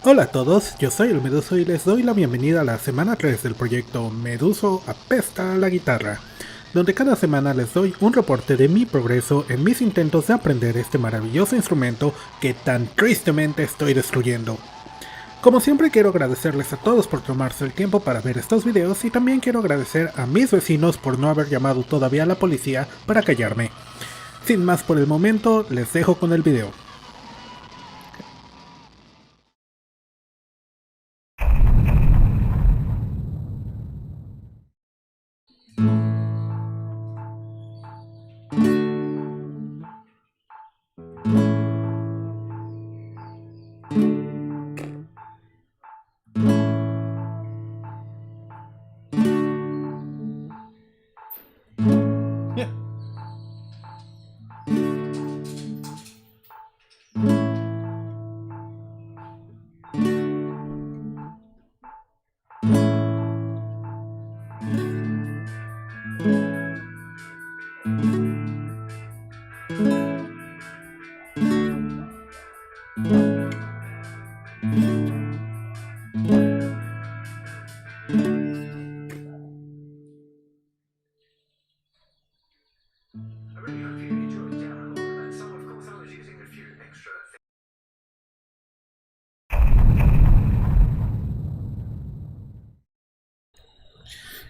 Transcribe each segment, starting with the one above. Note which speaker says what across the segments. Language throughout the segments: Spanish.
Speaker 1: Hola a todos, yo soy el Meduso y les doy la bienvenida a la semana 3 del proyecto Meduso apesta a la guitarra, donde cada semana les doy un reporte de mi progreso en mis intentos de aprender este maravilloso instrumento que tan tristemente estoy destruyendo. Como siempre quiero agradecerles a todos por tomarse el tiempo para ver estos videos y también quiero agradecer a mis vecinos por no haber llamado todavía a la policía para callarme. Sin más por el momento, les dejo con el video.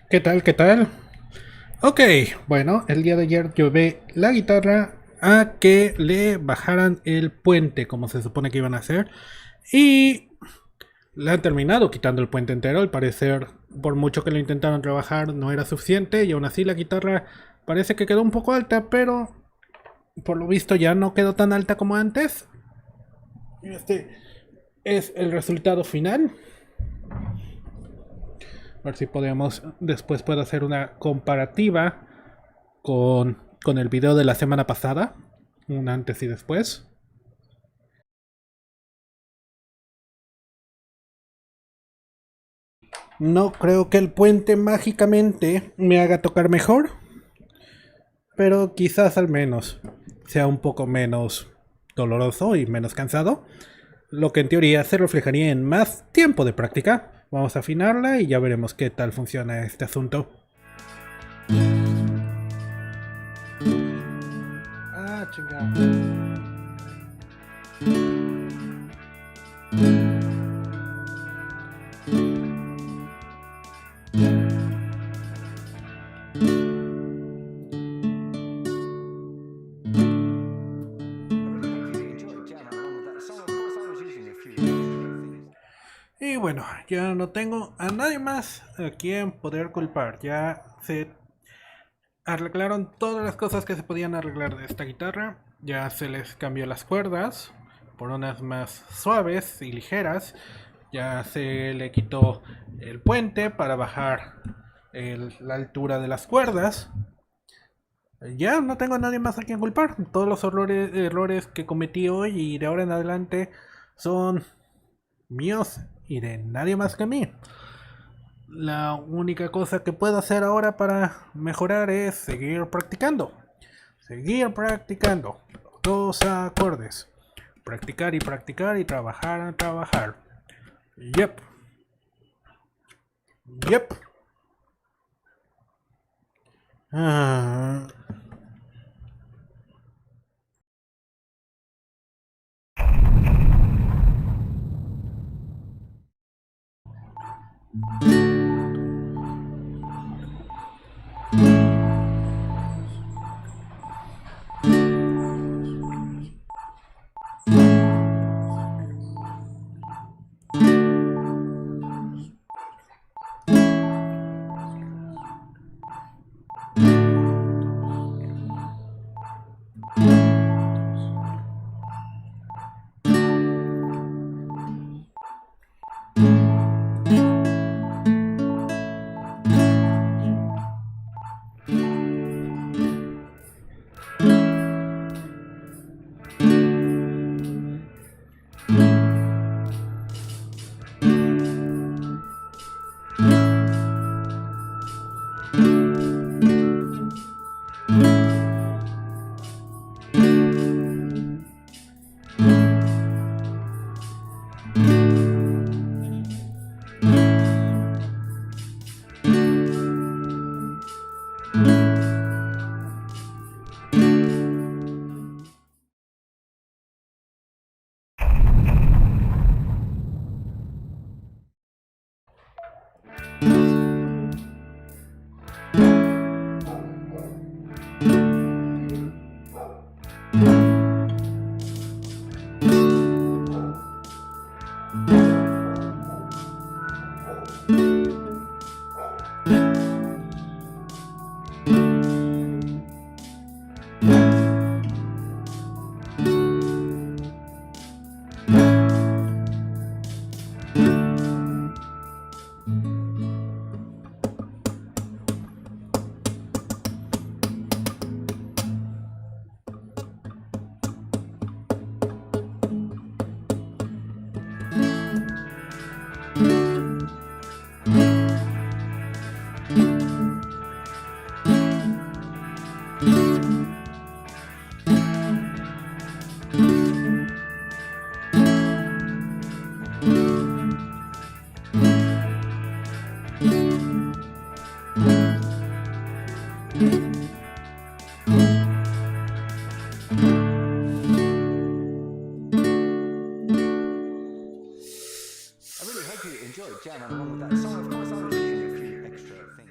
Speaker 1: ¿Qué tal? ¿Qué tal? Ok, bueno, el día de ayer llevé la guitarra a que le bajaran el puente, como se supone que iban a hacer, y le han terminado quitando el puente entero. Al parecer, por mucho que lo intentaron trabajar, no era suficiente, y aún así la guitarra parece que quedó un poco alta, pero por lo visto ya no quedó tan alta como antes. Este es el resultado final. A ver si podemos, después puedo hacer una comparativa con el video de la semana pasada, un antes y después. No creo que el puente mágicamente me haga tocar mejor, pero quizás al menos sea un poco menos doloroso y menos cansado, lo que en teoría se reflejaría en más tiempo de práctica. Vamos a afinarla y ya veremos qué tal funciona este asunto. Ah, chingada. Y bueno, ya no tengo a nadie más a quien poder culpar. Ya se arreglaron todas las cosas que se podían arreglar de esta guitarra. Ya se les cambió las cuerdas por unas más suaves y ligeras. Ya se le quitó el puente para bajar la altura de las cuerdas. Ya no tengo a nadie más a quien culpar. Todos los errores que cometí hoy y de ahora en adelante son míos y de nadie más que mí. La única cosa que puedo hacer ahora para mejorar es seguir practicando. Seguir practicando. Dos acordes. Practicar y practicar y trabajar, trabajar. Yep. Yep. Ah.
Speaker 2: enjoyed jamming along with that song. Of course, I was doing a few extra things.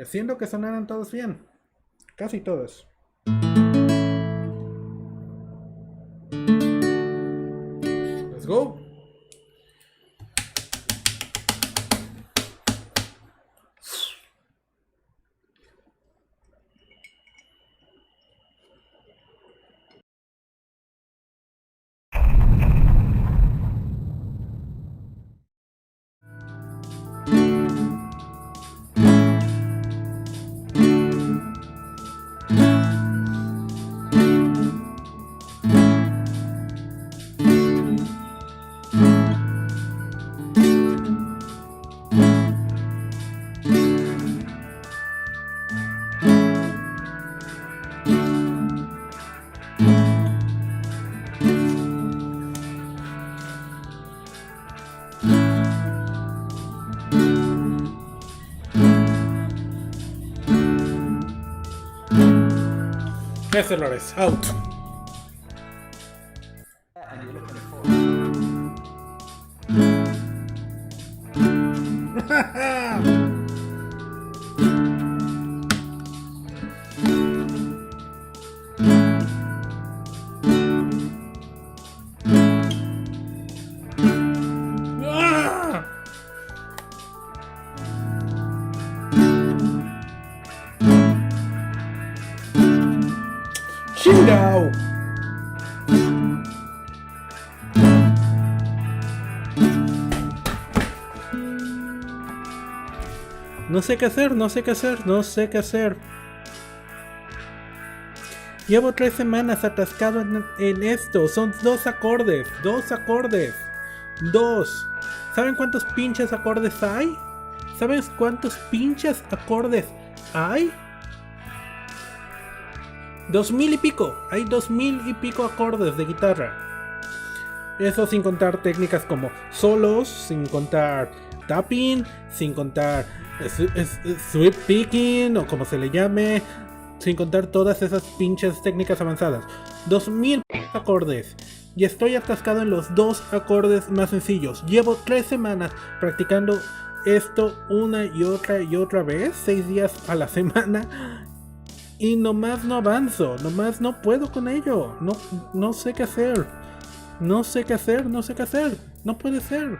Speaker 1: Siendo que sonaran todos bien. Casi todos. Let's go. Lores, out.
Speaker 2: And you're looking for
Speaker 1: Chingao. No sé qué hacer, no sé qué hacer, no sé qué hacer. Llevo 3 semanas atascado en esto. Son 2 acordes. 2 acordes. 2. ¿Saben cuántos pinches acordes hay? ¿Saben cuántos pinches acordes hay? 2000 y pico. Hay 2000 y pico acordes de guitarra. Eso sin contar técnicas como solos, sin contar tapping, sin contar sweep picking o como se le llame, sin contar todas esas pinches técnicas avanzadas. 2000 acordes. Y estoy atascado en los 2 acordes más sencillos. Llevo 3 semanas practicando esto una y otra vez, 6 días a la semana. Y nomás no avanzo, nomás no puedo con ello. No sé qué hacer. No sé qué hacer, no sé qué hacer. No puede ser.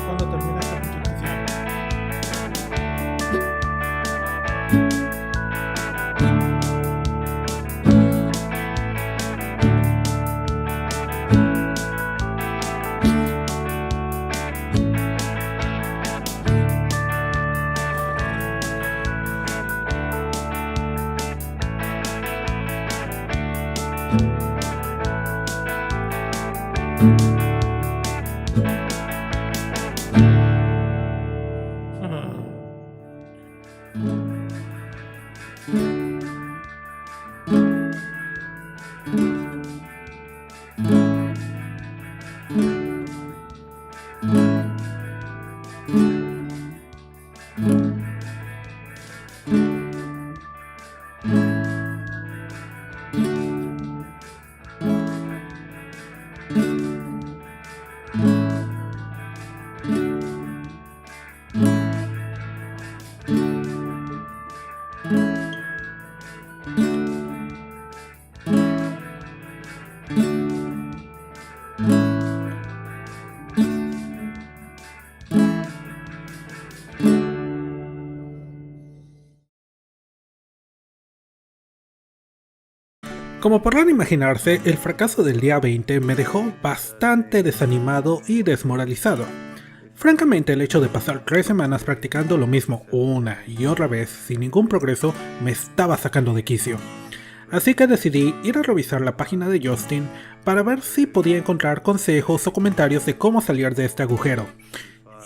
Speaker 1: Cuando termine esta presentación. Como podrán imaginarse, el fracaso del día 20 me dejó bastante desanimado y desmoralizado. Francamente, el hecho de pasar 3 semanas practicando lo mismo una y otra vez sin ningún progreso me estaba sacando de quicio. Así que decidí ir a revisar la página de Justin para ver si podía encontrar consejos o comentarios de cómo salir de este agujero.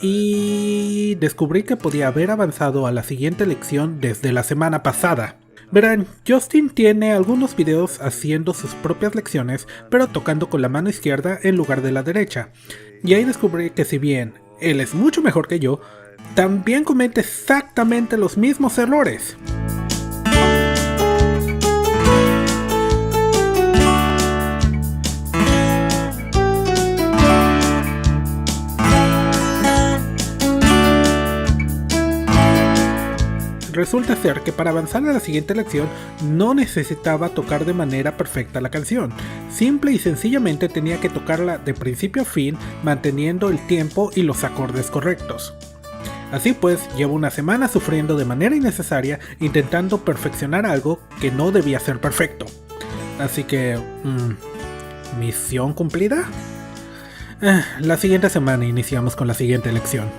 Speaker 1: Y descubrí que podía haber avanzado a la siguiente lección desde la semana pasada. Verán, Justin tiene algunos videos haciendo sus propias lecciones, pero tocando con la mano izquierda en lugar de la derecha. Y ahí descubrí que si bien él es mucho mejor que yo, también comete exactamente los mismos errores. Resulta ser que para avanzar a la siguiente lección no necesitaba tocar de manera perfecta la canción, simple y sencillamente tenía que tocarla de principio a fin manteniendo el tiempo y los acordes correctos. Así pues, llevo una semana sufriendo de manera innecesaria intentando perfeccionar algo que no debía ser perfecto. Así que... ¿misión cumplida? La siguiente semana iniciamos con la siguiente lección.